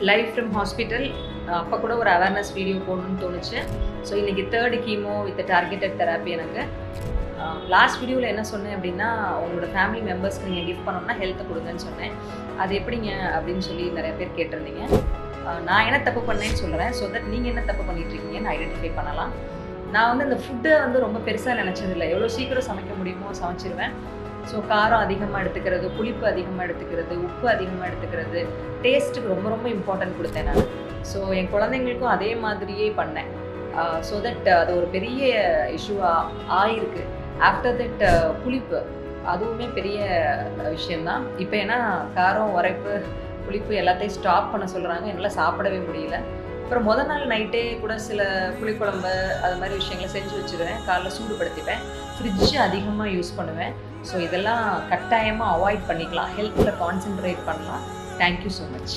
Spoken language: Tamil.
லைவ் ஃப்ரம் ஹாஸ்பிட்டல் அப்போ கூட ஒரு அவேர்னஸ் வீடியோ போடணும்னு தோணுச்சு. ஸோ இன்றைக்கி 3rd chemo with targeted therapy எனக்கு. லாஸ்ட் வீடியோவில் என்ன சொன்னேன் அப்படின்னா, உங்களோட ஃபேமிலி மெம்பர்ஸ்க்கு நீங்கள் கிஃப்ட் பண்ணணும்னா ஹெல்த்தை கொடுங்கன்னு சொன்னேன். அது எப்படிங்க அப்படின்னு சொல்லி நிறைய பேர் கேட்டிருந்தீங்க. நான் என்ன தப்பு பண்ணேன்னு சொல்கிறேன், ஸோ தட் நீங்கள் என்ன தப்பு பண்ணிட்டுருக்கீங்கன்னு ஐடென்டிஃபை பண்ணலாம். நான் வந்து அந்த ஃபுட்டை வந்து ரொம்ப பெருசாக நினச்சதில்லை. எவ்வளோ சீக்கிரம் சமைக்க முடியுமோ சமைச்சிருவேன். ஸோ காரம் அதிகமாக எடுத்துக்கிறது, புளிப்பு அதிகமாக எடுத்துக்கிறது, உப்பு அதிகமாக எடுத்துக்கிறது, டேஸ்ட்டுக்கு ரொம்ப ரொம்ப இம்பார்ட்டன்ட் கொடுத்தேன் நான். ஸோ என் குழந்தைங்களுக்கும் அதே மாதிரியே பண்ணேன். ஸோ தட் அது ஒரு பெரிய இஷ்யூவாக ஆயிருக்கு. ஆஃப்டர் தட் புளிப்பு அதுவுமே பெரிய விஷயந்தான். இப்போ ஏன்னா காரம், உரைப்பு, புளிப்பு எல்லாத்தையும் ஸ்டாப் பண்ண சொல்கிறாங்க. என்னால் சாப்பிடவே முடியல. அப்புறம் முதல் நாள் நைட்டே கூட சில புளிக்குழம்பு அது மாதிரி விஷயங்களை செஞ்சு வச்சுருவேன். காலைல சூடுபடுத்திப்பேன். ஃப்ரிட்ஜு அதிகமாக யூஸ் பண்ணுவேன். ஸோ இதெல்லாம் கட்டாயமாக அவாய்ட் பண்ணிக்கலாம். ஹெல்த்தில் கான்சென்ட்ரேட் பண்ணலாம். Thank you so much.